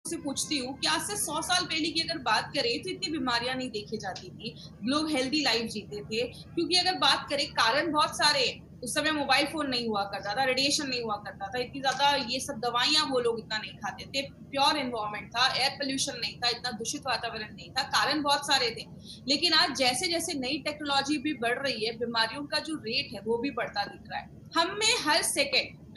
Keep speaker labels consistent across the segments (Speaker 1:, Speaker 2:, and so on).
Speaker 1: से पूछती हूँ कि आज से 100 साल पहले की अगर बात करें तो इतनी बीमारियां नहीं देखी जाती थी, लोग हेल्दी लाइफ जीते थे। क्योंकि अगर बात करें, कारण बहुत सारे हैं। उस समय मोबाइल फोन नहीं हुआ करता था, रेडिएशन नहीं हुआ करता था, इतनी ज्यादा ये सब दवाइयां वो लोग इतना नहीं खाते थे, प्योर एनवायरमेंट था, एयर पोल्यूशन नहीं था, इतना दूषित वातावरण नहीं था, कारण बहुत सारे थे। लेकिन आज जैसे जैसे नई टेक्नोलॉजी भी बढ़ रही है, बीमारियों का जो रेट है वो भी बढ़ता दिख रहा है। हमें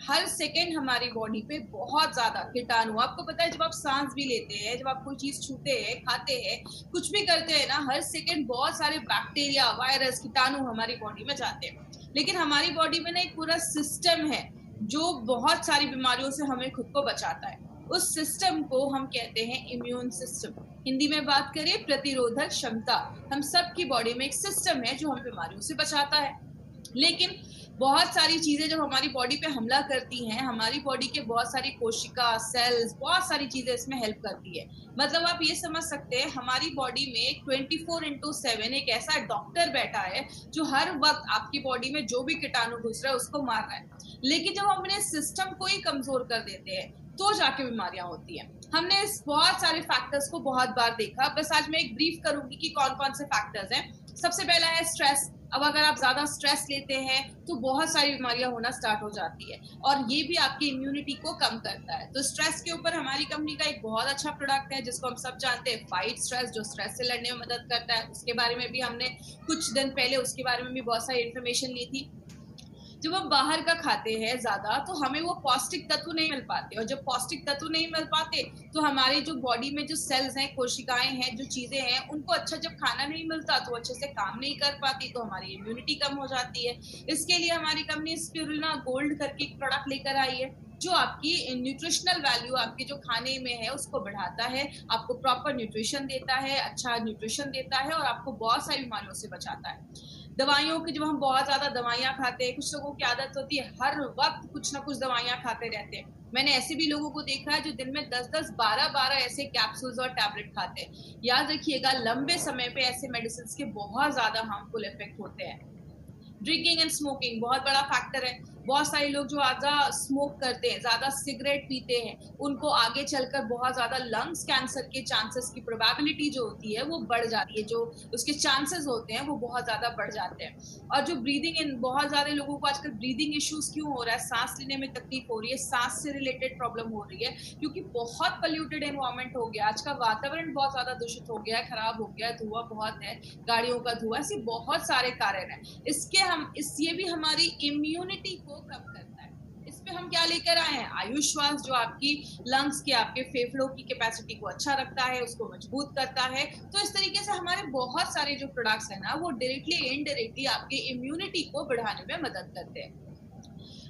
Speaker 1: हर सेकेंड हमारी बॉडी पे बहुत ज्यादा कीटाणु, आपको पता है जब आप सांस भी लेते हैं, जब आप कोई चीज छूते हैं, खाते हैं, कुछ भी करते हैं ना, हर सेकेंड बहुत सारे बैक्टीरिया, वायरस, कीटाणु हमारी बॉडी में जाते हैं। लेकिन हमारी बॉडी में ना एक पूरा सिस्टम है जो बहुत सारी बीमारियों से हमें खुद को बचाता है। उस सिस्टम को हम कहते हैं इम्यून सिस्टम। हिंदी में बात करें, प्रतिरोधक क्षमता। हम सब की बॉडी में एक सिस्टम है जो हमें बीमारियों से बचाता है। लेकिन बहुत सारी चीजें जब हमारी बॉडी पे हमला करती हैं, हमारी बॉडी के बहुत सारी कोशिका, सेल्स, बहुत सारी चीजें इसमें हेल्प करती है। मतलब आप ये समझ सकते हैं, हमारी बॉडी में 24/7 एक ऐसा डॉक्टर बैठा है जो हर वक्त आपकी बॉडी में जो भी कीटाणु घुस रहा है उसको मार रहा है। लेकिन जब हम अपने सिस्टम को ही कमजोर कर देते हैं तो जाके बीमारियां होती हैं। हमने इस बहुत सारे फैक्टर्स को बहुत बार देखा, बस आज मैं एक ब्रीफ करूंगी कि कौन कौन से फैक्टर्स हैं। सबसे पहला है स्ट्रेस। अब अगर आप ज्यादा स्ट्रेस लेते हैं तो बहुत सारी बीमारियां होना स्टार्ट हो जाती है, और ये भी आपकी इम्यूनिटी को कम करता है। तो स्ट्रेस के ऊपर हमारी कंपनी का एक बहुत अच्छा प्रोडक्ट है जिसको हम सब जानते हैं, फाइट स्ट्रेस, जो स्ट्रेस से लड़ने में मदद करता है। उसके बारे में भी हमने कुछ दिन पहले उसके बारे में भी बहुत सारी इन्फॉर्मेशन ली थी। जब हम बाहर का खाते हैं ज्यादा तो हमें वो पौष्टिक तत्व नहीं मिल पाते, और जब पौष्टिक तत्व नहीं मिल पाते तो हमारे जो बॉडी में जो सेल्स हैं, कोशिकाएं हैं, जो चीजें हैं, उनको अच्छा जब खाना नहीं मिलता तो अच्छे से काम नहीं कर पाती, तो हमारी इम्यूनिटी कम हो जाती है। इसके लिए हमारी कंपनी स्पिरुलिना गोल्ड करके एक प्रोडक्ट लेकर आई है जो आपकी न्यूट्रिशनल वैल्यू, आपके जो खाने में है उसको बढ़ाता है, आपको प्रॉपर न्यूट्रिशन देता है, अच्छा न्यूट्रिशन देता है, और आपको बहुत सारी बीमारियों से बचाता है। दवाइयों की, जब हम बहुत ज्यादा दवाइयां खाते हैं, कुछ लोगों की आदत होती है हर वक्त कुछ ना कुछ दवाइयां खाते रहते हैं। मैंने ऐसे भी लोगों को देखा है जो दिन में 10-10, 12-12 ऐसे कैप्सूल्स और टैबलेट खाते हैं। याद रखिएगा, लंबे समय पे ऐसे मेडिसिन के बहुत ज्यादा हार्मफुल इफेक्ट होते हैं। ड्रिंकिंग एंड स्मोकिंग बहुत बड़ा फैक्टर है। बहुत सारे लोग जो ज्यादा स्मोक करते हैं, ज्यादा सिगरेट पीते हैं, उनको आगे चलकर बहुत ज्यादा लंग्स कैंसर के चांसेस की प्रोबेबिलिटी जो होती है वो बढ़ जाती है, जो उसके चांसेस होते हैं वो बहुत ज्यादा बढ़ जाते हैं। और जो ब्रीदिंग इन, बहुत सारे लोगों को आजकल ब्रीदिंग इश्यूज क्यों हो रहा है, सांस लेने में तकलीफ हो रही है, सांस से रिलेटेड प्रॉब्लम हो रही है, क्योंकि बहुत पोल्यूटेड एनवायरमेंट हो गया, आज का वातावरण बहुत ज्यादा दूषित हो गया है, खराब हो गया है, धुआं बहुत है, गाड़ियों का धुआं, ऐसे बहुत सारे कारण है। ये भी हमारी इम्यूनिटी को कम करता है। इस पे हम क्या लेकर आए हैं, आयुश्वास, जो आपकी लंग्स के, आपके फेफड़ों की कैपेसिटी को अच्छा रखता है, उसको मजबूत करता है। तो इस तरीके से हमारे बहुत सारे जो प्रोडक्ट्स है ना, वो डायरेक्टली इनडायरेक्टली आपके इम्यूनिटी को बढ़ाने में मदद करते हैं।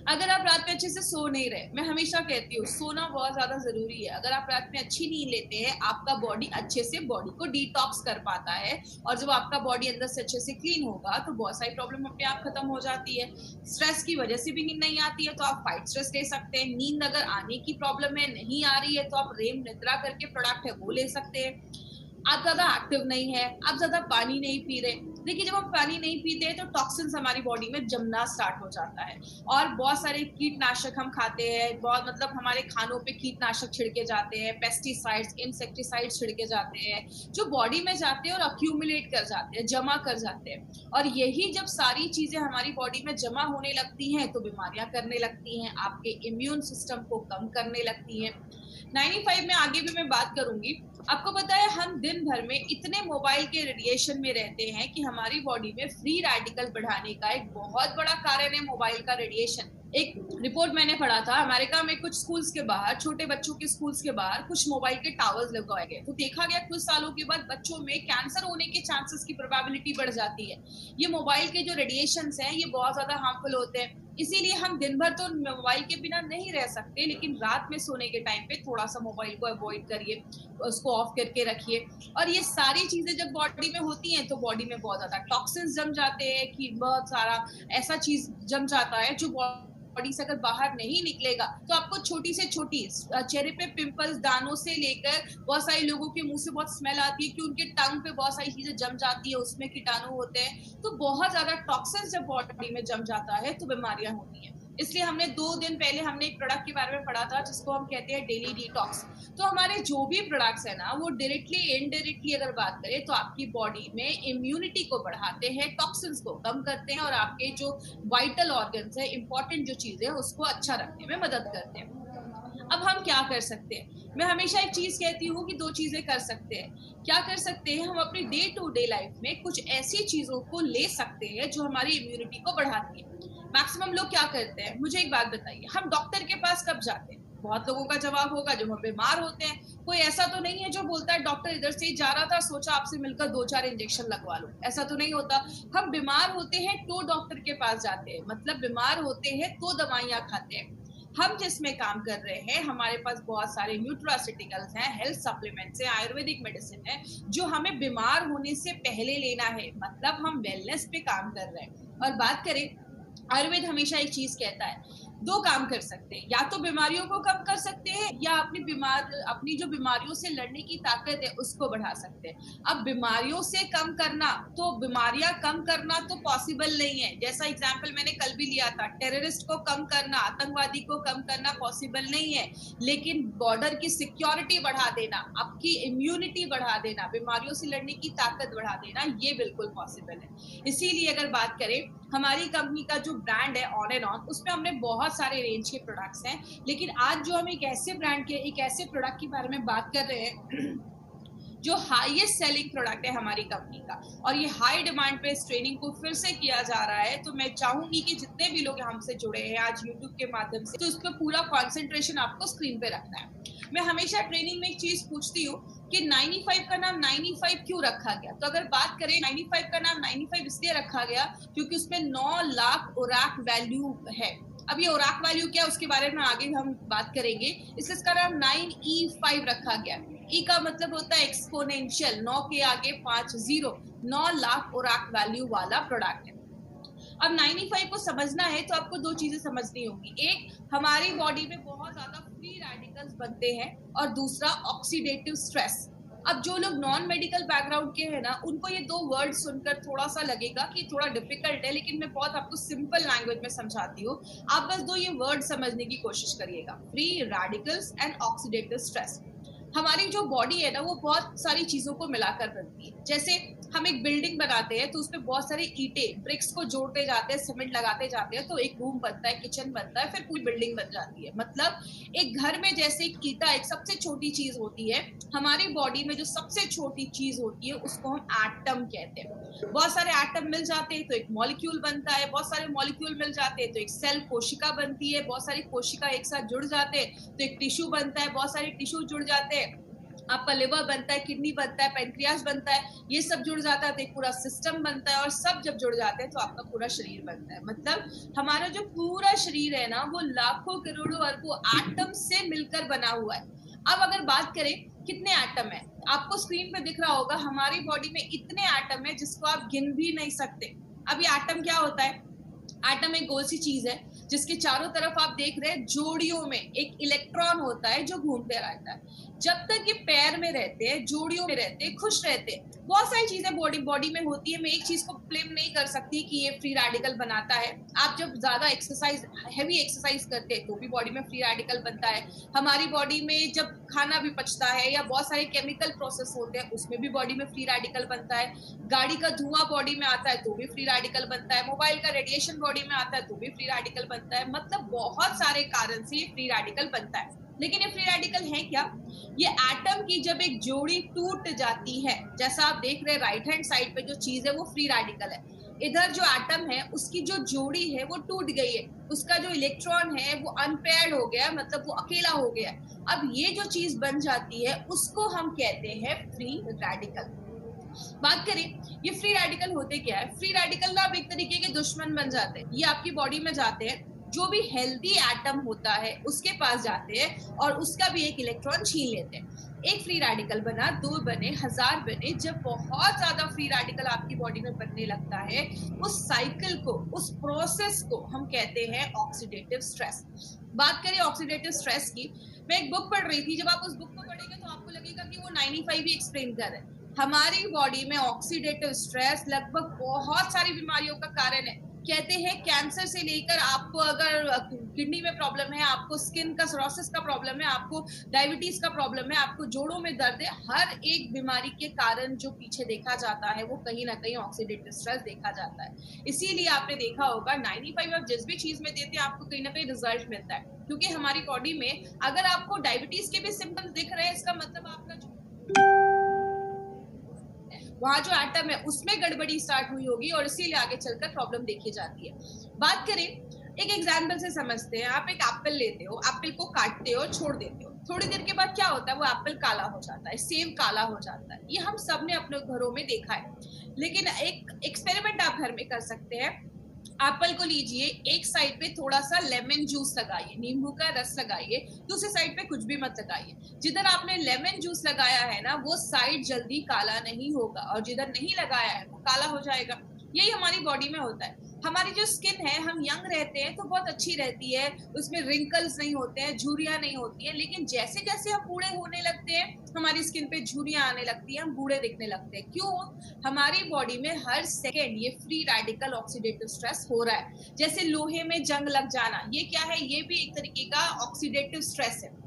Speaker 1: अगर आप रात में अच्छे से सो नहीं रहे, मैं हमेशा कहती हूँ सोना बहुत ज्यादा जरूरी है। अगर आप रात में अच्छी नींद लेते हैं, आपका बॉडी अच्छे से बॉडी को डिटॉक्स कर पाता है, और जब आपका बॉडी अंदर से अच्छे से क्लीन होगा तो बहुत सारी प्रॉब्लम अपने आप खत्म हो जाती है। स्ट्रेस की वजह से भी नींद नहीं आती है तो आप फाइट स्ट्रेस ले सकते हैं। नींद अगर आने की प्रॉब्लम है, नहीं आ रही है, तो आप रेम निद्रा करके प्रोडक्ट है वो ले सकते हैं। आप ज्यादा एक्टिव नहीं है, आप ज्यादा पानी नहीं पी रहे, देखिए जब हम पानी नहीं पीते हैं तो टॉक्सिन्स हमारी बॉडी में जमना स्टार्ट हो जाता है, और बहुत सारे कीटनाशक हम खाते हैं, बहुत मतलब हमारे खानों पे कीटनाशक छिड़के जाते हैं, पेस्टिसाइड्स, इंसेक्टिसाइड्स छिड़के जाते हैं, जो बॉडी में जाते हैं और अक्यूमुलेट कर जाते हैं, जमा कर जाते हैं। और यही जब सारी चीजें हमारी बॉडी में जमा होने लगती हैं तो बीमारियां करने लगती हैं, आपके इम्यून सिस्टम को कम करने लगती हैं। 95 में आगे भी मैं बात करूंगी। आपको पता है, हम दिन भर में इतने मोबाइल के रेडिएशन में रहते हैं कि हमारी बॉडी में फ्री रेडिकल बढ़ाने का एक बहुत बड़ा कारण है मोबाइल का रेडिएशन। एक रिपोर्ट मैंने पढ़ा था, अमेरिका में कुछ स्कूल्स के बाहर, छोटे बच्चों के स्कूल्स के बाहर कुछ मोबाइल के टावर्स लगाए गए, तो देखा गया कुछ सालों के बाद बच्चों में कैंसर होने के चांसेस की प्रोबेबिलिटी बढ़ जाती है। ये मोबाइल के जो रेडिएशंस हैं ये बहुत ज्यादा हार्मफुल होते हैं। इसीलिए हम दिन भर तो मोबाइल के बिना नहीं रह सकते, लेकिन रात में सोने के टाइम पे थोड़ा सा मोबाइल को अवॉइड करिए, उसको ऑफ करके रखिए। और ये सारी चीजें जब बॉडी में होती हैं तो बॉडी में बहुत ज्यादा टॉक्सिन्स जम जाते हैं, कि बहुत सारा ऐसा चीज जम जाता है जो बॉडी से अगर बाहर नहीं निकलेगा तो आपको छोटी से छोटी चेहरे पे पिंपल्स, दानों से लेकर, बहुत सारे लोगों के मुंह से बहुत स्मेल आती है कि उनके टंग पे बहुत सारी चीजें जम जाती है, उसमें कीटाणु होते हैं। तो बहुत ज्यादा टॉक्सिन्स जब बॉडी में जम जाता है तो बीमारियां होती हैं। इसलिए हमने 2 दिन पहले हमने एक प्रोडक्ट के बारे में पढ़ा था जिसको हम कहते हैं डेली डिटॉक्स। तो हमारे जो भी प्रोडक्ट्स है ना वो डायरेक्टली इनडायरेक्टली अगर बात करें तो आपकी बॉडी में इम्यूनिटी को बढ़ाते हैं, टॉक्सिन्स को कम करते हैं और आपके जो वाइटल ऑर्गन्स है, इंपॉर्टेंट जो चीजें हैं उसको अच्छा रखने में मदद करते हैं। अब हम क्या कर सकते हैं? मैं हमेशा एक चीज कहती हूँ कि 2 चीजें कर सकते हैं। क्या कर सकते हैं? हम अपनी डे टू डे लाइफ में कुछ ऐसी चीजों को ले सकते हैं जो हमारी इम्यूनिटी को बढ़ाती है। मैक्सिमम लोग क्या करते हैं? मुझे एक बात बताइए, हम डॉक्टर के पास कब जाते हैं? बहुत लोगों का जवाब होगा जब हम बीमार होते हैं। कोई ऐसा तो नहीं है जो बोलता है डॉक्टर इधर से ही जा रहा था, सोचा आपसे मिलकर 2-4 इंजेक्शन लगवा लो। ऐसा तो नहीं होता। हम बीमार होते हैं तो डॉक्टर के पास जाते हैं, मतलब बीमार होते हैं तो दवाइयां खाते हैं। हम जिसमें काम कर रहे हैं, हमारे पास बहुत सारे न्यूट्रास्यूटिकल्स हैं, हेल्थ सप्लीमेंट्स हैं, आयुर्वेदिक मेडिसिन है जो हमें बीमार होने से पहले लेना है, मतलब हम वेलनेस पे काम कर रहे हैं। और बात करें, आयुर्वेद हमेशा एक चीज कहता है, 2 काम कर सकते हैं, या तो बीमारियों को कम कर सकते हैं या अपनी जो बीमारियों से लड़ने की ताकत है उसको बढ़ा सकते हैं। अब बीमारियों से कम करना, तो बीमारियां कम करना तो पॉसिबल नहीं है। जैसा एग्जाम्पल मैंने कल भी लिया था, टेररिस्ट को कम करना, आतंकवादी को कम करना पॉसिबल नहीं है, लेकिन बॉर्डर की सिक्योरिटी बढ़ा देना, आपकी इम्यूनिटी बढ़ा देना, बीमारियों से लड़ने की ताकत बढ़ा देना, ये बिल्कुल पॉसिबल है। इसीलिए अगर बात करें, हमारी कंपनी का जो ब्रांड है ऑन एंड ऑन, उसमें हमने बहुत सारे रेंज के प्रोडक्ट्स हैं, लेकिन आज जो हम एक ऐसे ब्रांड के एक ऐसे प्रोडक्ट के बारे में बात कर रहे हैं जो हाईएस्ट सेलिंग प्रोडक्ट है हमारी कंपनी का, और ये हाई डिमांड पे इस ट्रेनिंग को फिर से किया जा रहा है। तो मैं चाहूंगी कि जितने भी लोग हमसे जुड़े हैं आज यूट्यूब के माध्यम से, तो इस पर पूरा कॉन्सेंट्रेशन आपको स्क्रीन पे रखना है। मैं हमेशा ट्रेनिंग में एक चीज पूछती हूँ कि 95 का नाम 95 क्यों रखा गया? तो अगर बात करें, 95 का नाम 95 इसलिए रखा गया क्योंकि उसमें 9 लाख ओराक वैल्यू है। अब ये ओराक वैल्यू क्या है उसके बारे में आगे हम बात करेंगे। इसलिए इसका नाम 9E5 रखा गया। ई का मतलब होता है एक्सपोनेंशियल, 9 के आगे 5 जीरो, 9 लाख ओराक वैल्यू वाला प्रोडक्ट है। अब 95 को समझना है तो आपको 2 चीजें समझनी होगी। एक, हमारी बॉडी में बहुत ज्यादा फ्री रेडिकल्स बनते हैं, और दूसरा ऑक्सीडेटिव स्ट्रेस। अब जो लोग नॉन मेडिकल बैकग्राउंड के हैं ना, उनको ये 2 वर्ड सुनकर थोड़ा सा लगेगा कि थोड़ा डिफिकल्ट है, लेकिन मैं बहुत आपको सिंपल लैंग्वेज में समझाती हूँ। आप बस 2 ये वर्ड समझने की कोशिश करिएगा, free radicals and oxidative stress. हमारी जो बॉडी है ना वो बहुत सारी चीजों को मिलाकर बनती है। जैसे हम एक बिल्डिंग बनाते हैं तो उसमें बहुत सारे ईंटे ब्रिक्स को जोड़ते जाते हैं, सीमेंट लगाते जाते हैं, तो एक रूम बनता है, किचन बनता है, फिर पूरी बिल्डिंग बन जाती है। मतलब एक घर में जैसे एक ईंटा एक सबसे छोटी चीज होती है, हमारी बॉडी में जो सबसे छोटी चीज होती है उसको हम एटम कहते हैं। बहुत सारे एटम मिल जाते हैं तो एक मॉलिक्यूल बनता है, बहुत सारे मॉलिक्यूल मिल जाते हैं तो एक सेल कोशिका बनती है, बहुत सारी कोशिका एक साथ जुड़ जाते हैं तो एक टिश्यू बनता है, बहुत सारे टिश्यू जुड़ जाते हैं, आपका लिवर बनता है, किडनी बनता है, पैनक्रियास बनता है, ये सब जुड़ जाता है तो एक पूरा सिस्टम बनता है, और सब जब जुड़ जाते हैं तो आपका पूरा शरीर बनता है। मतलब हमारा जो पूरा शरीर है ना वो लाखों करोड़ों अरबों एटम से मिलकर बना हुआ है। अब अगर बात करें कितने एटम है, आपको स्क्रीन पे दिख रहा होगा हमारी बॉडी में इतने एटम है जिसको आप गिन भी नहीं सकते। अब ये एटम क्या होता है? एटम एक गोल सी चीज है जिसके चारों तरफ आप देख रहे हैं जोड़ियों में एक इलेक्ट्रॉन होता है जो घूमते रहता है। जब तक ये पैर में रहते हैं, जोड़ियों में रहते हैं, खुश रहते हैं, बहुत सारी चीजें बॉडी में होती है। मैं एक चीज को ब्लेम नहीं कर सकती कि ये फ्री रेडिकल बनाता है। आप जब ज्यादा एक्सरसाइज, हैवी एक्सरसाइज करते हैं तो भी बॉडी में फ्री रेडिकल बनता है। हमारी बॉडी में जब खाना भी पचता है या बहुत सारे केमिकल प्रोसेस होते हैं उसमें भी बॉडी में फ्री रेडिकल बनता है। गाड़ी का धुआं बॉडी में आता है तो भी फ्री रेडिकल बनता है। मोबाइल का रेडिएशन बॉडी में आता है तो भी फ्री रेडिकल बनता है। मतलब बहुत सारे कारण से ये फ्री रेडिकल बनता है। लेकिन ये फ्री रेडिकल है क्या? ये एटम की जब एक जोड़ी टूट जाती है, जैसा आप देख रहे हैं राइट हैंड साइड पे जो चीज है वो फ्री रेडिकल है। इधर जो एटम है उसकी जो जोड़ी है वो टूट गई है, उसका जो इलेक्ट्रॉन है वो अनपेयर्ड हो गया, मतलब वो अकेला हो गया। अब ये जो चीज बन जाती है उसको हम कहते हैं फ्री रेडिकल। बात करें ये फ्री रेडिकल होते क्या है? फ्री रेडिकल ना अब एक तरीके के दुश्मन बन जाते हैं। ये आपकी बॉडी में जाते हैं, जो भी हेल्दी एटम होता है उसके पास जाते हैं और उसका भी एक इलेक्ट्रॉन छीन लेते हैं। एक फ्री रेडिकल बना, 2 बने, 1000 बने। जब बहुत ज्यादा फ्री रेडिकल आपकी बॉडी में बनने लगता है, उस साइकिल को, उस प्रोसेस को हम कहते हैं ऑक्सीडेटिव स्ट्रेस। बात करें ऑक्सीडेटिव स्ट्रेस की, मैं एक बुक पढ़ रही थी। जब आप उस बुक को पढ़ेंगे तो आपको लगेगा कि वो 95 भी एक्सप्लेन कर रहे हैं। हमारी बॉडी में ऑक्सीडेटिव स्ट्रेस लगभग बहुत सारी बीमारियों का कारण है। कहते हैं कैंसर से लेकर आपको अगर किडनी में प्रॉब्लम है, आपको स्किन का सोरोसिस का प्रॉब्लम है, आपको डायबिटीज का प्रॉब्लम है, आपको जोड़ों में दर्द है, हर एक बीमारी के कारण जो पीछे देखा जाता है वो कहीं ना कहीं ऑक्सीडेटिव स्ट्रेस देखा जाता है। इसीलिए आपने देखा होगा 95 आप जिस भी चीज में देते हैं आपको कहीं ना कहीं रिजल्ट मिलता है, क्योंकि हमारी बॉडी में अगर आपको डायबिटीज के भी सिम्टम्स दिख रहे हैं, इसका मतलब आपका जो वहां जो एटम है उसमें गड़बड़ी स्टार्ट हुई होगी और इसीलिए आगे चलकर प्रॉब्लम देखी जाती है। बात करें एक एग्जाम्पल से समझते हैं। आप एक एप्पल लेते हो, एप्पल को काटते हो, छोड़ देते हो, थोड़ी देर के बाद क्या होता है, वो एप्पल काला हो जाता है, सेब काला हो जाता है। ये हम सब ने अपने घरों में देखा है। लेकिन एक एक्सपेरिमेंट आप घर में कर सकते हैं। एप्पल को लीजिए, एक साइड पे थोड़ा सा लेमन जूस लगाइए, नींबू का रस लगाइए, दूसरी साइड पे कुछ भी मत लगाइए। जिधर आपने लेमन जूस लगाया है ना, वो साइड जल्दी काला नहीं होगा और जिधर नहीं लगाया है वो काला हो जाएगा। यही हमारी बॉडी में होता है। हमारी जो स्किन है, हम यंग रहते हैं तो बहुत अच्छी रहती है, उसमें रिंकल्स नहीं होते हैं, झुर्रियां नहीं होती है। लेकिन जैसे जैसे हम बूढ़े होने लगते हैं हमारी स्किन पे झुर्रियां आने लगती है, हम बूढ़े दिखने लगते हैं। क्यों? हमारी बॉडी में हर सेकेंड ये फ्री रेडिकल ऑक्सीडेटिव स्ट्रेस हो रहा है। जैसे लोहे में जंग लग जाना, ये क्या है? ये भी एक तरीके का ऑक्सीडेटिव स्ट्रेस है।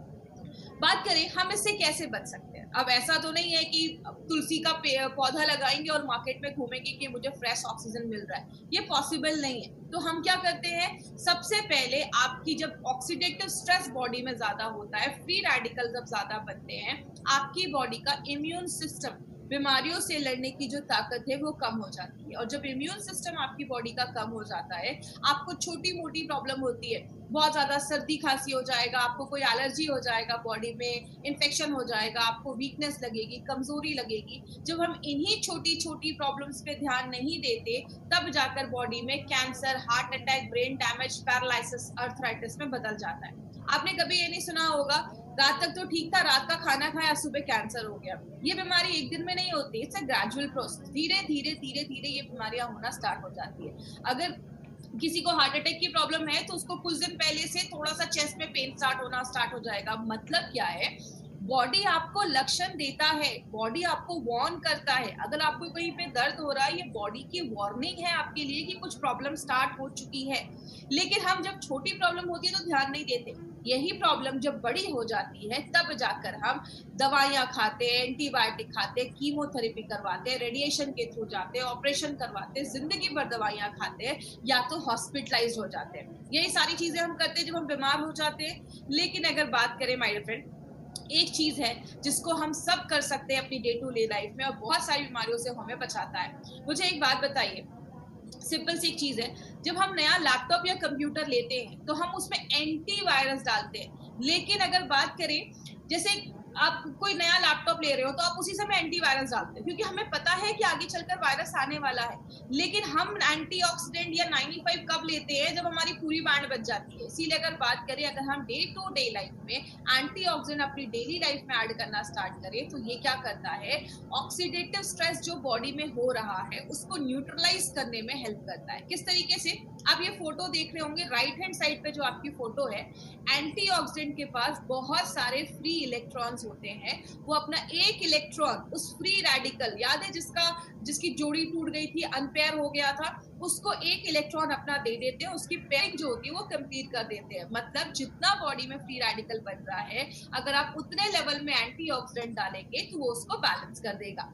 Speaker 1: बात करें हम इससे कैसे बच सकते हैं। अब ऐसा तो नहीं है कि तुलसी का पौधा लगाएंगे और मार्केट में घूमेंगे कि मुझे फ्रेश ऑक्सीजन मिल रहा है, ये पॉसिबल नहीं है। तो हम क्या करते हैं, सबसे पहले आपकी जब ऑक्सीडेटिव स्ट्रेस बॉडी में ज्यादा होता है, फ्री रेडिकल जब ज्यादा बनते हैं, आपकी बॉडी का इम्यून सिस्टम, बीमारियों से लड़ने की जो ताकत है वो कम हो जाती है। और जब इम्यून सिस्टम आपकी बॉडी का कम हो जाता है, आपको छोटी मोटी प्रॉब्लम होती है, बहुत ज्यादा सर्दी खांसी हो जाएगा, आपको कोई एलर्जी हो जाएगा, बॉडी में इन्फेक्शन हो जाएगा, आपको वीकनेस लगेगी, कमजोरी लगेगी। जब हम इन्हीं छोटी छोटी प्रॉब्लम्स पे ध्यान नहीं देते, तब जाकर बॉडी में cancer, heart attack, brain damage, paralysis, arthritis में बदल जाता है। आपने कभी ये नहीं सुना होगा, रात तक तो ठीक था, रात का खाना खाया, सुबह कैंसर हो गया। ये बीमारी एक दिन में नहीं होती, इट्स अ ग्रेजुअल प्रोसेस। धीरे धीरे धीरे धीरे ये बीमारियां होना स्टार्ट हो जाती है। अगर किसी को हार्ट अटैक की प्रॉब्लम है तो उसको कुछ दिन पहले से थोड़ा सा चेस्ट में पेन स्टार्ट हो जाएगा। मतलब क्या है, बॉडी आपको लक्षण देता है, बॉडी आपको वार्न करता है। अगर आपको कहीं पे दर्द हो रहा है, ये बॉडी की वार्निंग है आपके लिए कि कुछ प्रॉब्लम स्टार्ट हो चुकी है। लेकिन हम जब छोटी प्रॉब्लम होती है तो ध्यान नहीं देते। यही प्रॉब्लम जब बड़ी हो जाती है तब जाकर हम दवाइयां खाते हैं, एंटीबायोटिक खाते हैं, कीमोथेरेपी करवाते हैं, रेडिएशन के थ्रू जाते हैं, ऑपरेशन करवाते हैं, जिंदगी भर दवाइयां खाते हैं, या तो हॉस्पिटलाइज हो जाते हैं। यही सारी चीजें हम करते हैं जब हम बीमार हो जाते हैं। लेकिन अगर बात करें माय फ्रेंड, एक चीज है जिसको हम सब कर सकते हैं अपनी डे टू डे लाइफ में और बहुत सारी बीमारियों से हमें बचाता है। मुझे एक बात बताइए, सिंपल सी एक चीज है, जब हम नया लैपटॉप या कंप्यूटर लेते हैं तो हम उसमें एंटीवायरस डालते हैं। लेकिन अगर बात करें, जैसे आप कोई नया लैपटॉप ले रहे हो तो आप उसी समय एंटीवायरस डालते हैं, क्योंकि हमें पता है कि आगे चलकर वायरस आने वाला है। लेकिन हम एंटीऑक्सीडेंट या 95 कब लेते हैं, जब हमारी पूरी बैंड बच जाती है। इसीलिए अगर बात करें, अगर हम डे टू डे लाइफ में एंटीऑक्सीडेंट अपनी डेली लाइफ में ऐड करना स्टार्ट करें तो ये क्या करता है, ऑक्सीडेटिव स्ट्रेस जो बॉडी में हो रहा है उसको न्यूट्रलाइज करने में हेल्प करता है। किस तरीके से? आप ये फोटो देख रहे होंगे, राइट हैंड साइड पे जो आपकी फोटो है, एंटीऑक्सीडेंट के पास बहुत सारे फ्री इलेक्ट्रॉन्स होते हैं। वो अपना एक इलेक्ट्रॉन उस फ्री रेडिकल, याद है जिसकी जोड़ी टूट गई थी, अनपेयर हो गया था, उसको एक इलेक्ट्रॉन अपना दे देते हैं, उसकी पेयरिंग जो होती है वो कंप्लीट कर देते हैं। मतलब जितना बॉडी में फ्री रेडिकल बन रहा है, अगर आप उतने लेवल में एंटीऑक्सीडेंट डालेंगे तो वो उसको बैलेंस कर देगा।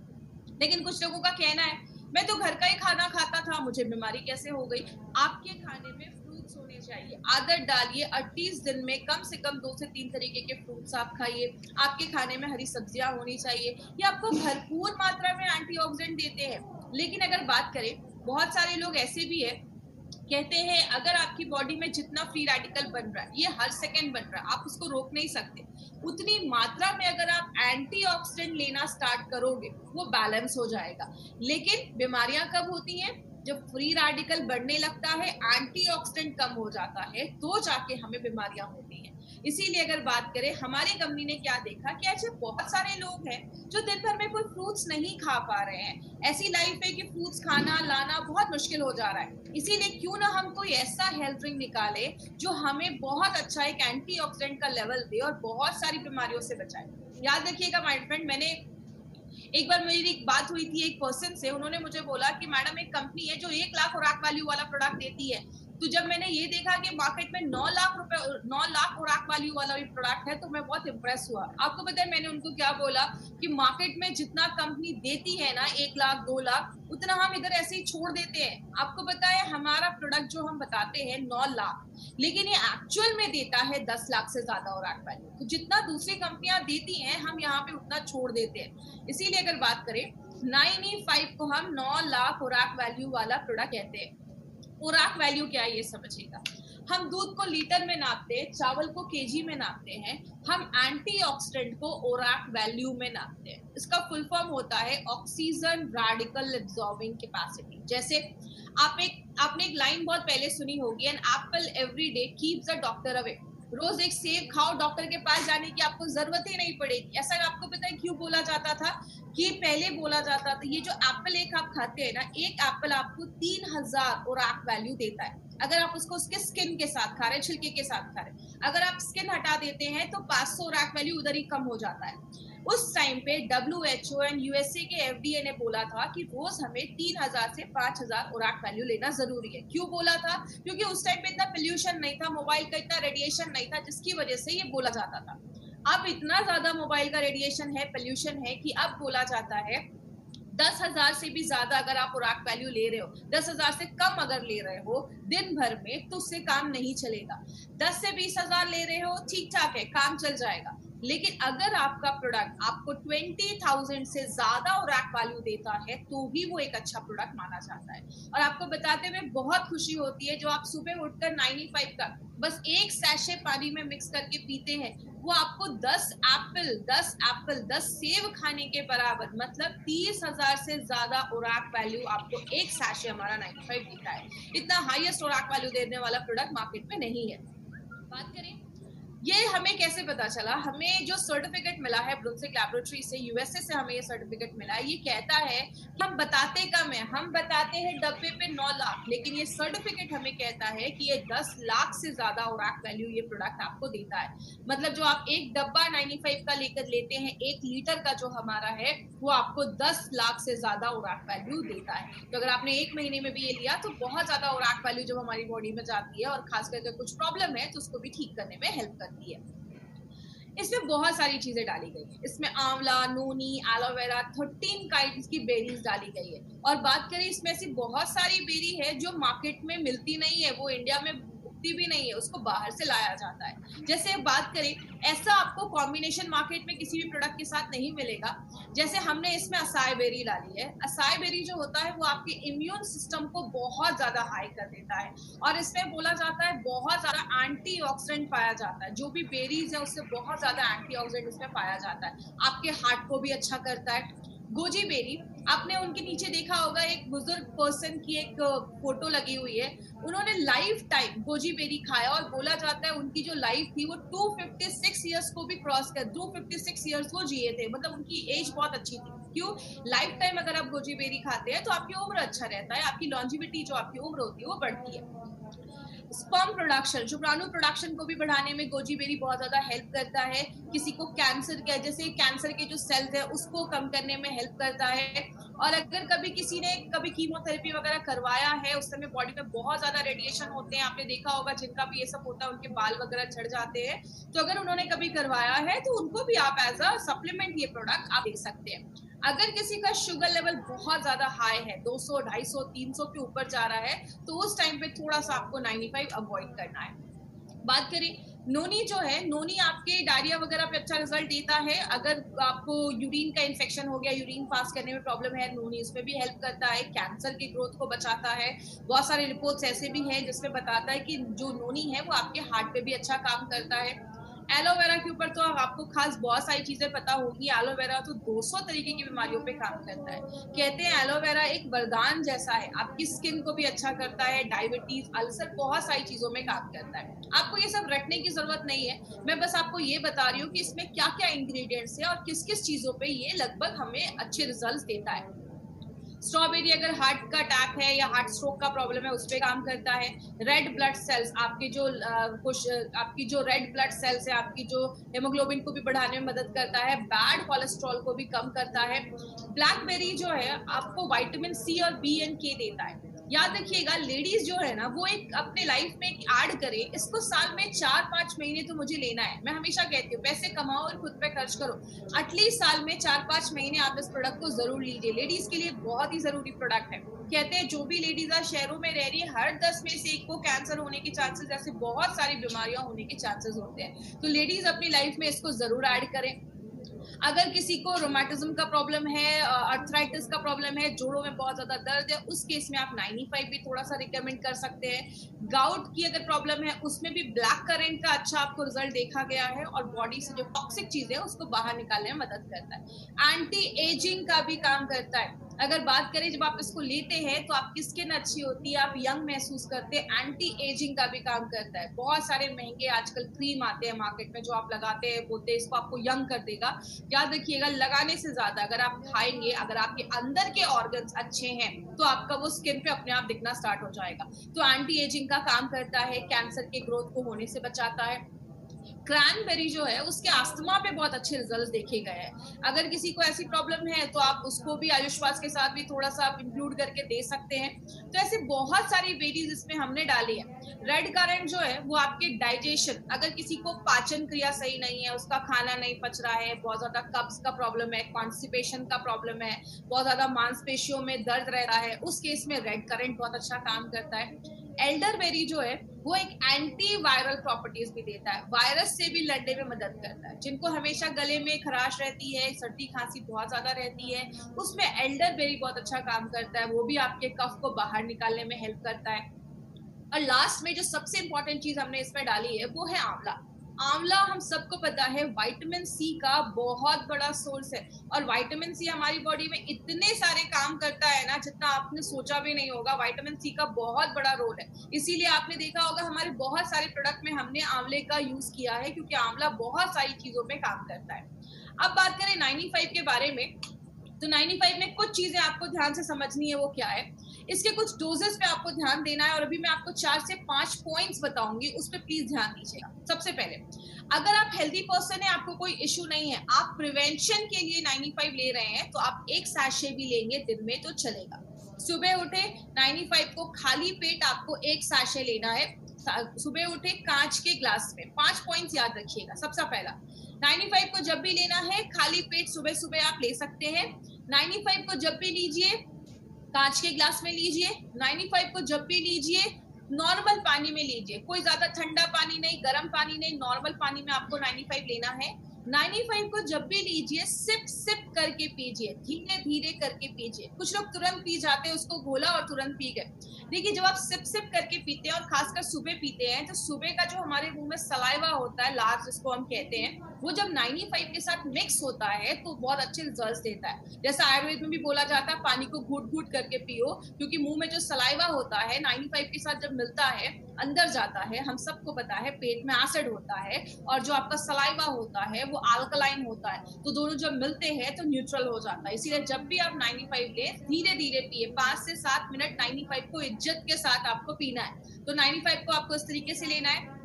Speaker 1: लेकिन कुछ लोगों का कहना है, मैं तो घर का ही खाना खाता था, मुझे बीमारी कैसे हो गई? आपके खाने में फ्रूट्स होने चाहिए, आदत डालिए, 38 दिन में कम से कम 2 से 3 तरीके के फ्रूट्स आप खाइए। आपके खाने में हरी सब्जियां होनी चाहिए, ये आपको भरपूर मात्रा में एंटीऑक्सीडेंट देते हैं। लेकिन अगर बात करें, बहुत सारे लोग ऐसे भी है, कहते हैं अगर आपकी बॉडी में जितना फ्री रेडिकल बन रहा है, ये हर सेकेंड बन रहा है, आप उसको रोक नहीं सकते, उतनी मात्रा में अगर आप एंटीऑक्सीडेंट लेना स्टार्ट करोगे वो बैलेंस हो जाएगा। लेकिन बीमारियां कब होती हैं? जब फ्री रेडिकल बढ़ने लगता है, एंटीऑक्सीडेंट कम हो जाता है, तो जाके हमें बीमारियां होती हैं। इसीलिए अगर बात करें, हमारी कंपनी ने क्या देखा कि ऐसे बहुत सारे लोग हैं जो दिन भर में कोई फ्रूट्स नहीं खा पा रहे हैं। ऐसी लाइफ है कि फ्रूट्स खाना लाना बहुत मुश्किल हो जा रहा है। इसीलिए क्यों ना हम कोई ऐसा हेल्थ ड्रिंक निकाले जो हमें बहुत अच्छा एक एंटीऑक्सीडेंट का लेवल दे और बहुत सारी बीमारियों से बचाए। याद रखिएगा माय फ्रेंड, मैंने एक बार मेरी एक बात हुई थी एक पर्सन से, उन्होंने मुझे बोला कि मैडम एक कंपनी है जो 1 लाख खुराक वैल्यू वाला प्रोडक्ट देती है, तो जब मैंने ये देखा कि मार्केट में 9 लाख खुराक वैल्यू वाला भी प्रोडक्ट है तो मैं बहुत इंप्रेस हुआ। आपको पता है मैंने उनको क्या बोला कि मार्केट में जितना कंपनी देती है ना 1 लाख 2 लाख, उतना हम इधर ऐसे ही छोड़ देते हैं। आपको पता है हमारा प्रोडक्ट जो हम बताते हैं 9 लाख, लेकिन ये एक्चुअल में देता है 10 लाख से ज्यादा खुराक वैल्यू। तो जितना दूसरी कंपनियां देती हैं हम यहाँ पे उतना छोड़ देते हैं। इसीलिए अगर बात करें 9E5 को हम 9 लाख खुराक वैल्यू वाला प्रोडक्ट कहते हैं। खुराक वैल्यू क्या है ये समझिएगा। हम दूध को लीटर में नापते हैं, चावल को केजी में नापते हैं, हम एंटीऑक्सीडेंट को ओराक वैल्यू में नापते हैं। इसका फुल फॉर्म होता है ऑक्सीजन रेडिकल एब्जॉर्बिंग कैपेसिटी। जैसे आपने एक लाइन बहुत पहले सुनी होगी, an apple every day keeps the doctor away. रोज एक सेब खाओ, डॉक्टर के पास जाने की आपको जरूरत ही नहीं पड़ेगी। ऐसा आपको पता है क्यों बोला जाता था? कि पहले बोला जाता था ये जो एप्पल एक आप खाते हैं ना, एक एप्पल आपको 3000 ओराक वैल्यू देता है अगर आप उसको उसके स्किन के साथ खा रहे हैं, छिलके के साथ खा रहे हैं। अगर आप स्किन हटा देते हैं तो 500 ओराक वैल्यू उधर ही कम हो जाता है। उस टाइम पे WHO एंड USA के FDA ने बोला था कि रोज हमें 3000 से 5000 ओराक वैल्यू लेना जरूरी है। क्यों बोला था? क्योंकि उस टाइम पे इतना पोल्यूशन नहीं था, मोबाइल का इतना रेडिएशन नहीं था, जिसकी वजह से ये बोला जाता था। अब इतना ज्यादा मोबाइल का रेडिएशन है, पोल्यूशन है, कि अब बोला जाता है 10,000 से भी ज्यादा अगर आप खुराक वैल्यू ले रहे हो, 10,000 से कम अगर ले रहे हो दिन भर में, तो उससे काम नहीं चलेगा। 10 से 20,000 ले रहे हो ठीक ठाक है, काम चल जाएगा। लेकिन अगर आपका प्रोडक्ट आपको 20,000 से ज्यादा खुराक वैल्यू देता है तो ही वो एक अच्छा प्रोडक्ट माना जाता है। और आपको बताते हुए बहुत खुशी होती है, जो आप सुबह उठकर 9E5 का बस एक सैशे पानी में मिक्स करके पीते हैं, वो आपको 10 सेब खाने के बराबर, मतलब 30,000 से ज्यादा खुराक वैल्यू आपको एक सैशे हमारा 9E5 देता है। इतना हाईएस्ट खुराक वैल्यू देने वाला प्रोडक्ट मार्केट में नहीं है। बात करें ये हमें कैसे पता चला? हमें जो सर्टिफिकेट मिला है ब्रुंसविक लैबोरेटरी से, USA से हमें ये सर्टिफिकेट मिला है। ये कहता है कि हम बताते कम है, हम बताते हैं डब्बे पे 9 लाख, लेकिन ये सर्टिफिकेट हमें कहता है कि ये 10 लाख से ज्यादा खुराक वैल्यू ये प्रोडक्ट आपको देता है। मतलब जो आप एक डब्बा 9E5 का लेकर लेते हैं, 1 लीटर का जो हमारा है, वो आपको 10 लाख से ज्यादा खुराक वैल्यू देता है। तो अगर आपने 1 महीने में भी ये लिया तो बहुत ज्यादा खुराक वैल्यू जब हमारी बॉडी में जाती है, और खास करके कुछ प्रॉब्लम है तो उसको भी ठीक करने में हेल्प करती है। इसमें बहुत सारी चीजें डाली गई है। इसमें आंवला, नोनी, एलोवेरा, 13 काइंड्स की बेरीज डाली गई है। और बात करें इसमें से बहुत सारी बेरी है जो मार्केट में मिलती नहीं है, वो इंडिया में उगती भी नहीं है, उसको बाहर से लाया जाता है। जैसे बात करें, ऐसा आपको कॉम्बिनेशन मार्केट में किसी भी प्रोडक्ट के साथ नहीं मिलेगा। जैसे हमने इसमें असाई बेरी डाली है। असाई बेरी जो होता है वो आपके इम्यून सिस्टम को बहुत ज्यादा हाई कर देता है, और इसमें बोला जाता है बहुत ज्यादा एंटीऑक्सीडेंट पाया जाता है। जो भी बेरीज है उससे बहुत ज्यादा एंटीऑक्सीडेंट इसमें पाया जाता है, आपके हार्ट को भी अच्छा करता है। गोजी बेरी, आपने उनके नीचे देखा होगा एक बुजुर्ग पर्सन की एक फोटो लगी हुई है। उन्होंने लाइफ टाइम गोजी बेरी खाया, और बोला जाता है उनकी जो लाइफ थी वो 256 ईयर्स को भी क्रॉस कर 256 ईयर्स वो जिए थे। मतलब उनकी एज बहुत अच्छी थी। क्यों? लाइफ टाइम अगर आप गोजी बेरी खाते हैं तो आपकी उम्र अच्छा रहता है, आपकी लॉन्जिविटी जो आपकी उम्र होती है वो बढ़ती है। स्पर्म प्रोडक्शन, शुक्राणु प्रोडक्शन को भी बढ़ाने में गोजी बेरी बहुत ज्यादा हेल्प करता है। किसी को कैंसर के, जैसे कैंसर के जो सेल्स है उसको कम करने में हेल्प करता है। और अगर कभी किसी ने कभी कीमोथेरेपी वगैरह करवाया है, उस समय बॉडी में बहुत ज्यादा रेडिएशन होते हैं, आपने देखा होगा जिनका भी ये सब होता है उनके बाल वगैरह झड़ जाते हैं, तो अगर उन्होंने कभी करवाया है तो उनको भी आप एज अ सप्लीमेंट ये प्रोडक्ट आप दे सकते हैं। अगर किसी का शुगर लेवल बहुत ज्यादा हाई है, 200, 250, 300 के ऊपर जा रहा है, तो उस टाइम पे थोड़ा सा आपको 9E5 अवॉइड करना है। बात करें नोनी जो है, नोनी आपके डायरिया वगैरह पे अच्छा रिजल्ट देता है। अगर आपको यूरिन का इन्फेक्शन हो गया, यूरिन पास करने में प्रॉब्लम है, नोनी उसमें भी हेल्प करता है। कैंसर की ग्रोथ को बचाता है। बहुत सारे रिपोर्ट्स ऐसे भी हैं जिसमें बताता है कि जो नोनी है वो आपके हार्ट पे भी अच्छा काम करता है। एलोवेरा के ऊपर तो आपको खास बहुत सारी चीजें पता होगी। एलोवेरा तो 200 तरीके की बीमारियों पे काम करता है। कहते हैं एलोवेरा एक वरदान जैसा है, आपकी स्किन को भी अच्छा करता है, डायबिटीज, अल्सर, बहुत सारी चीजों में काम करता है। आपको ये सब रटने की जरूरत नहीं है, मैं बस आपको ये बता रही हूँ कि इसमें क्या क्या इंग्रेडिएंट्स है और किस किस चीजों पे ये लगभग हमें अच्छे रिजल्ट देता है। स्ट्रॉबेरी अगर हार्ट का अटैक है या हार्ट स्ट्रोक का प्रॉब्लम है उस पर काम करता है। रेड ब्लड सेल्स, आपके जो आपकी जो रेड ब्लड सेल्स है, आपकी जो हेमोग्लोबिन को भी बढ़ाने में मदद करता है, बैड कोलेस्ट्रॉल को भी कम करता है। ब्लैकबेरी जो है आपको विटामिन सी और बी एंड के देता है। याद रखिएगा, लेडीज जो है ना वो एक अपने लाइफ में एक ऐड करे, इसको साल में 4-5 महीने तो मुझे लेना है। मैं हमेशा कहती हूँ पैसे कमाओ और खुद पे खर्च करो, एटलीस्ट साल में 4-5 महीने आप इस प्रोडक्ट को जरूर लीजिए। लेडीज के लिए बहुत ही जरूरी प्रोडक्ट है। कहते हैं जो भी लेडीज आज शहरों में रह रही है, हर 10 में से एक को कैंसर होने के चांसेस, ऐसे बहुत सारी बीमारियां होने के चांसेस होते हैं। तो लेडीज अपनी लाइफ में इसको जरूर ऐड करें। अगर किसी को रोमेटिज्म का प्रॉब्लम है, अर्थराइटिस का प्रॉब्लम है, जोड़ों में बहुत ज्यादा दर्द है, उस केस में आप 95 भी थोड़ा सा रिकमेंड कर सकते हैं। गाउट की अगर प्रॉब्लम है उसमें भी ब्लैक करेंट का अच्छा आपको रिजल्ट देखा गया है और बॉडी से जो टॉक्सिक चीज है उसको बाहर निकालने में मदद करता है। एंटी एजिंग का भी काम करता है। अगर बात करें जब आप इसको लेते हैं तो आपकी स्किन अच्छी होती है, आप यंग महसूस करते हैं। एंटी एजिंग का भी काम करता है। बहुत सारे महंगे आजकल क्रीम आते हैं मार्केट में जो आप लगाते हैं, बोलते हैं इसको आपको यंग कर देगा। याद रखिएगा, लगाने से ज्यादा अगर आप खाएंगे, अगर आपके अंदर के ऑर्गन्स अच्छे हैं तो आपका वो स्किन पे अपने आप दिखना स्टार्ट हो जाएगा। तो एंटी एजिंग का काम करता है, कैंसर के ग्रोथ को होने से बचाता है। क्रैनबेरी जो है उसके अस्थमा पे बहुत अच्छे रिजल्ट्स देखे गए हैं। अगर किसी को ऐसी प्रॉब्लम है तो आप उसको भी आयुष्वास के साथ भी थोड़ा सा आप इंक्लूड करके दे सकते हैं। तो ऐसे बहुत सारी बेरीज इसमें हमने डाली है। रेड करेंट जो है वो आपके डाइजेशन, अगर किसी को पाचन क्रिया सही नहीं है, उसका खाना नहीं पच रहा है, बहुत ज्यादा कब्ज का प्रॉब्लम है, कॉन्स्टिपेशन का प्रॉब्लम है, बहुत ज्यादा मांसपेशियों में दर्द रह रहा है, उस केस में रेड करेंट बहुत अच्छा काम करता है। एल्डरबेरी जो है वो एक एंटी वायरल प्रॉपर्टीज भी देता है, वायरस से भी लड़ने में मदद करता है। जिनको हमेशा गले में खराश रहती है, सर्दी खांसी बहुत ज्यादा रहती है, उसमें एल्डरबेरी बहुत अच्छा काम करता है। वो भी आपके कफ को बाहर निकालने में हेल्प करता है। और लास्ट में जो सबसे इंपॉर्टेंट चीज हमने इसमें डाली है वो है आंवला। आंवला हम सबको पता है विटामिन सी का बहुत बड़ा सोर्स है, और विटामिन सी हमारी बॉडी में इतने सारे काम करता है ना जितना आपने सोचा भी नहीं होगा। विटामिन सी का बहुत बड़ा रोल है, इसीलिए आपने देखा होगा हमारे बहुत सारे प्रोडक्ट में हमने आंवले का यूज किया है, क्योंकि आंवला बहुत सारी चीजों में काम करता है। अब बात करें 95 के बारे में, तो 95 में कुछ चीजें आपको ध्यान से समझनी है। वो क्या है, इसके कुछ डोजेस पे आपको ध्यान देना है, और अभी मैं आपको 4 से 5 पॉइंट्स बताऊंगी, उस पर प्लीज ध्यान दीजिएगा। सबसे पहले, अगर आप हेल्दी पर्सन है, आपको कोई इश्यू नहीं है, आप प्रिवेंशन के लिए 95 ले रहे हैं, तो आप एक सैशे भी लेंगे दिन में तो चलेगा। सुबह उठे 95 को खाली पेट आपको एक सैशे लेना है। सुबह उठे कांच के ग्लास में। 5 पॉइंट्स याद रखिएगा। सबसे पहला, 95 को जब भी लेना है खाली पेट सुबह सुबह आप ले सकते हैं। 95 को जब भी लीजिए कांच के ग्लास में लीजिए। 95 को जब भी लीजिए नॉर्मल पानी में लीजिए, कोई ज्यादा ठंडा पानी नहीं, गर्म पानी नहीं, नॉर्मल पानी में आपको 95 लेना है। 95 को जब भी लीजिए सिप सिप करके पीजिए, धीरे धीरे करके पीजिए। कुछ लोग तुरंत पी जाते हैं, उसको घोला और तुरंत पी गए। देखिए, जब आप सिप सिप करके पीते हैं और खासकर सुबह पीते हैं, तो सुबह का जो हमारे मुंह में सलाइवा होता है, लार जिसको हम कहते हैं, वो जब 95 के साथ मिक्स होता है तो बहुत अच्छे रिजल्ट्स देता है। जैसा आयुर्वेद में भी बोला जाता है पानी को घूट घूट करके पियो, क्योंकि मुंह में जो सलाइवा होता है 95 के साथ जब मिलता है अंदर जाता है। हम सबको पता है पेट में एसिड होता है, और जो आपका सलाइवा होता है वो अल्कलाइन होता है, तो दोनों जब मिलते हैं तो न्यूट्रल हो जाता है। इसीलिए जब भी आप 95 ले, धीरे धीरे पिए। 5 से 7 मिनट 95 को इज्जत के साथ आपको पीना है। तो 95 को आपको इस तरीके से लेना है।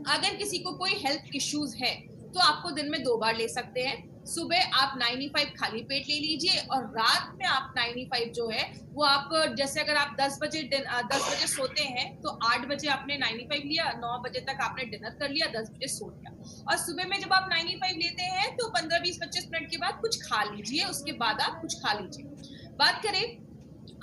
Speaker 1: अगर किसी को कोई हेल्थ इश्यूज है तो आपको दिन में 2 बार ले सकते हैं। सुबह आप 95 खाली पेट ले लीजिए, और रात में आप 95 जो है वो आप, जैसे अगर आप 10 बजे सोते हैं तो 8 बजे आपने 95 लिया, 9 बजे तक आपने डिनर कर लिया, 10 बजे सो लिया। और सुबह में जब आप 95 लेते हैं तो 15, 20, 25 मिनट के बाद कुछ खा लीजिए, उसके बाद आप कुछ खा लीजिए। बात करें,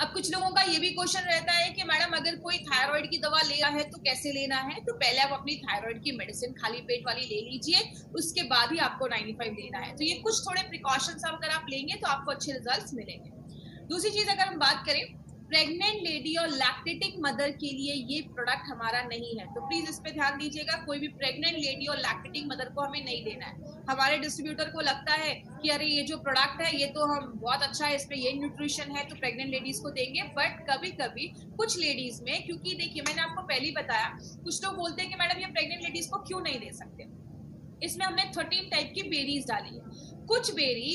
Speaker 1: अब कुछ लोगों का ये भी क्वेश्चन रहता है कि मैडम अगर कोई थायराइड की दवा ले रहा है तो कैसे लेना है। तो पहले आप अपनी थायराइड की मेडिसिन खाली पेट वाली ले लीजिए, उसके बाद ही आपको 95 लेना है। तो ये कुछ थोड़े प्रिकॉशंस अगर आप लेंगे तो आपको अच्छे रिजल्ट्स मिलेंगे। दूसरी चीज अगर हम बात करें, प्रेग्नेंट लेडी और लैक्टेटिंग मदर के लिए ये प्रोडक्ट हमारा नहीं है, तो प्लीज इस पे ध्यान दीजिएगा। कोई भी प्रेग्नेंट लेडी और लैक्टेटिंग मदर को हमें नहीं देना है। हमारे डिस्ट्रीब्यूटर को लगता है कि अरे ये जो प्रोडक्ट है ये तो हम बहुत अच्छा है, इसमें ये न्यूट्रिशन है, तो प्रेग्नेंट लेडीज को देंगे। बट कभी कभी कुछ लेडीज में, क्योंकि देखिए मैंने आपको पहले ही बताया, कुछ लोग बोलते हैं कि मैडम ये प्रेग्नेंट लेडीज को क्यों नहीं दे सकते। इसमें हमने 13 टाइप की बेरीज डाली है। कुछ बेरी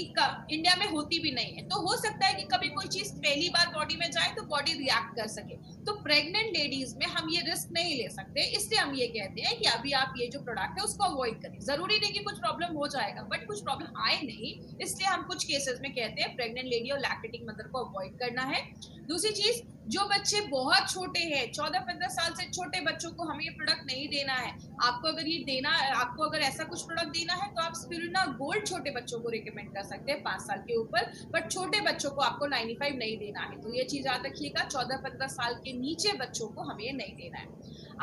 Speaker 1: इंडिया में होती भी नहीं है, तो हो सकता है कि कभी कोई चीज पहली बार बॉडी में जाए तो बॉडी रिएक्ट कर सके। तो प्रेग्नेंट लेडीज में हम ये रिस्क नहीं ले सकते, इसलिए हम ये कहते हैं कि अभी आप ये जो प्रोडक्ट है उसको अवॉइड करें। जरूरी नहीं कि कुछ प्रॉब्लम हो जाएगा, बट कुछ प्रॉब्लम आए नहीं, इसलिए हम कुछ केसेस में कहते हैं प्रेग्नेंट लेडी और लैक्टेटिंग मदर को अवॉइड करना है। दूसरी चीज, जो बच्चे बहुत छोटे हैं, 14-15 साल से छोटे बच्चों को हमें ये प्रोडक्ट नहीं देना है। आपको अगर ये देना, आपको अगर ऐसा कुछ प्रोडक्ट देना है तो आप स्पिरुलिना गोल्ड छोटे बच्चों को रिकमेंड कर सकते हैं 5 साल के ऊपर, बट छोटे बच्चों को आपको 95 नहीं देना है। तो ये चीज याद रखिएगा, 14-15 साल के नीचे बच्चों को हमें ये नहीं देना है।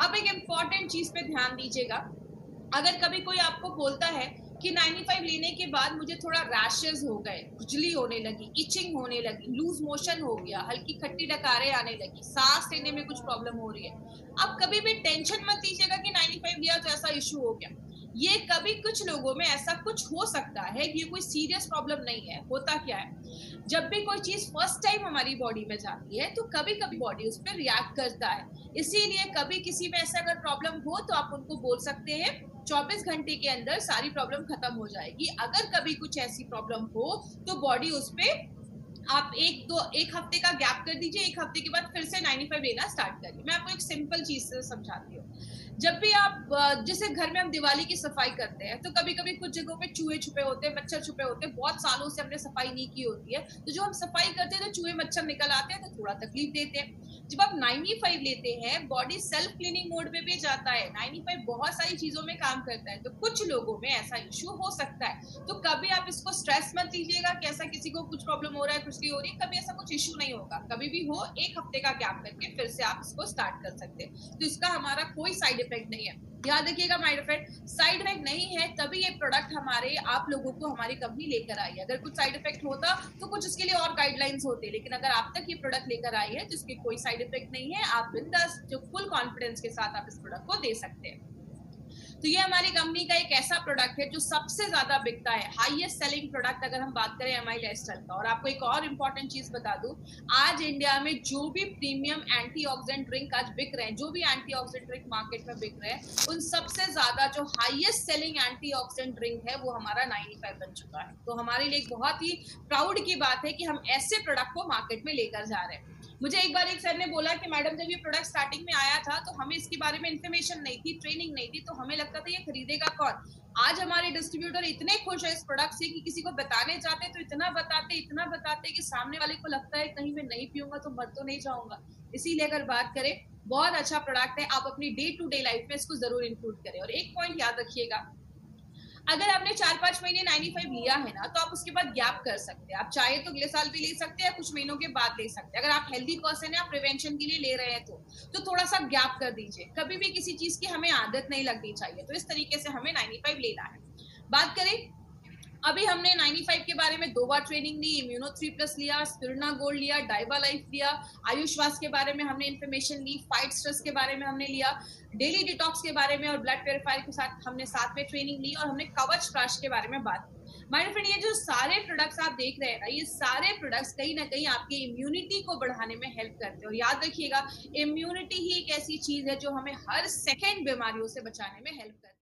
Speaker 1: अब एक इम्पॉर्टेंट चीज पे ध्यान दीजिएगा, अगर कभी कोई आपको बोलता है कि 95 लेने के बाद मुझे थोड़ा रैशेस हो गए, खुजली होने लगी, इचिंग होने लगी, लूज मोशन हो गया, हल्की खट्टी डकारें आने लगी, सांस लेने में कुछ प्रॉब्लम हो रही है, अब कभी भी टेंशन मत लीजिएगा कि 95 लिया तो ऐसा इशू हो गया। ये कभी कुछ लोगों में ऐसा कुछ हो सकता है, ये कोई सीरियस प्रॉब्लम नहीं है। होता क्या है, जब भी कोई चीज फर्स्ट टाइम हमारी बॉडी में जाती है तो कभी कभी बॉडी उस पर रिएक्ट करता है। इसीलिए कभी किसी में ऐसा अगर प्रॉब्लम हो तो आप उनको बोल सकते हैं 24 घंटे के अंदर सारी प्रॉब्लम खत्म हो जाएगी। अगर कभी कुछ ऐसी प्रॉब्लम हो तो बॉडी उस पर आप एक हफ्ते का गैप कर दीजिए, एक हफ्ते के बाद फिर से 95 लेना स्टार्ट करिए। मैं आपको एक सिंपल चीज से समझाती हूँ। जब भी आप जैसे घर में हम दिवाली की सफाई करते हैं तो कभी कभी कुछ जगहों पे चूहे छुपे होते हैं, मच्छर छुपे होते हैं, बहुत सालों से हमने सफाई नहीं की होती है, तो जो हम सफाई करते हैं तो चूहे मच्छर निकल आते हैं तो थोड़ा तकलीफ देते हैं। जब आप 95 लेते हैं, बॉडी सेल्फ क्लीनिंग मोड में भी जाता है, 95 बहुत सारी चीजों में काम करता है, तो कुछ लोगों में ऐसा इश्यू हो सकता है। तो कभी आप इसको स्ट्रेस मत लीजिएगा कि ऐसा किसी को कुछ प्रॉब्लम हो रहा है, कुछ नहीं हो रही, कभी ऐसा कुछ इश्यू नहीं होगा। कभी भी हो, एक हफ्ते का गैप करके फिर से आप इसको स्टार्ट कर सकते हैं। तो इसका हमारा कोई साइड इफेक्ट नहीं है, याद रखिएगा। साइड इफेक्ट नहीं है तभी ये प्रोडक्ट हमारे आप लोगों को हमारी कंपनी लेकर आई है। अगर कुछ साइड इफेक्ट होता तो कुछ इसके लिए और गाइडलाइंस होते, लेकिन अगर आप तक ये प्रोडक्ट लेकर आई है तो इसके कोई साइड इफेक्ट नहीं है। आप बिंदास जो फुल कॉन्फिडेंस के साथ आप इस प्रोडक्ट को दे सकते हैं। तो ये हमारी कंपनी का एक ऐसा प्रोडक्ट है जो सबसे ज्यादा बिकता है, हाईएस्ट सेलिंग प्रोडक्ट अगर हम बात करें एमआई लाइफस्टाइल का। और आपको एक और इम्पोर्टेंट चीज बता दूं, आज इंडिया में जो भी प्रीमियम एंटीऑक्सीडेंट ड्रिंक आज बिक रहे हैं, जो भी एंटीऑक्सीडेंट ड्रिंक मार्केट में बिक रहे हैं, उन सबसे ज्यादा जो हाईएस्ट सेलिंग एंटीऑक्सीडेंट ड्रिंक है वो हमारा 95 बन चुका है। तो हमारे लिए एक बहुत ही प्राउड की बात है कि हम ऐसे प्रोडक्ट को मार्केट में लेकर जा रहे हैं। मुझे एक बार एक सर ने बोला कि मैडम जब ये प्रोडक्ट स्टार्टिंग में आया था तो हमें इसके बारे में इन्फॉर्मेशन नहीं थी, ट्रेनिंग नहीं थी, तो हमें लगता था ये खरीदेगा कौन। आज हमारे डिस्ट्रीब्यूटर इतने खुश है इस प्रोडक्ट से कि किसी को बताने जाते तो इतना बताते कि सामने वाले को लगता है कहीं मैं नहीं पीऊंगा तो मर तो नहीं जाऊंगा। इसीलिए अगर बात करें, बहुत अच्छा प्रोडक्ट है, आप अपनी डे टू डे लाइफ में इसको जरूर इंक्लूड करें। और एक पॉइंट याद रखिएगा, अगर आपने 4-5 महीने 95 लिया है ना तो आप उसके बाद गैप कर सकते हैं। आप चाहे तो अगले साल भी ले सकते हैं या कुछ महीनों के बाद ले सकते हैं। अगर आप हेल्दी पर्सन है, आप प्रिवेंशन के लिए ले रहे हैं तो थोड़ा सा गैप कर दीजिए। कभी भी किसी चीज की हमें आदत नहीं लगनी चाहिए, तो इस तरीके से हमें 95 लेना है। बात करें, अभी हमने 95 के बारे में 2 बार ट्रेनिंग ली, इम्यूनो 3+ लिया, स्पिरुलिना गोल्ड लिया, डाइवा लाइफ लिया, आयुष्वास के बारे में हमने इन्फॉर्मेशन ली, फाइट स्ट्रेस के बारे में हमने लिया, डेली डिटॉक्स के बारे में और ब्लड प्योरीफायर के साथ हमने साथ में ट्रेनिंग ली, और हमने कवच प्राश के बारे में बात की। माय फ्रेंड, ये जो सारे प्रोडक्ट्स आप देख रहे हैं ना, ये सारे प्रोडक्ट्स कहीं ना कहीं आपकी इम्यूनिटी को बढ़ाने में हेल्प करते हैं। और याद रखिएगा, इम्यूनिटी ही एक ऐसी चीज है जो हमें हर सेकेंड बीमारियों से बचाने में हेल्प करती है।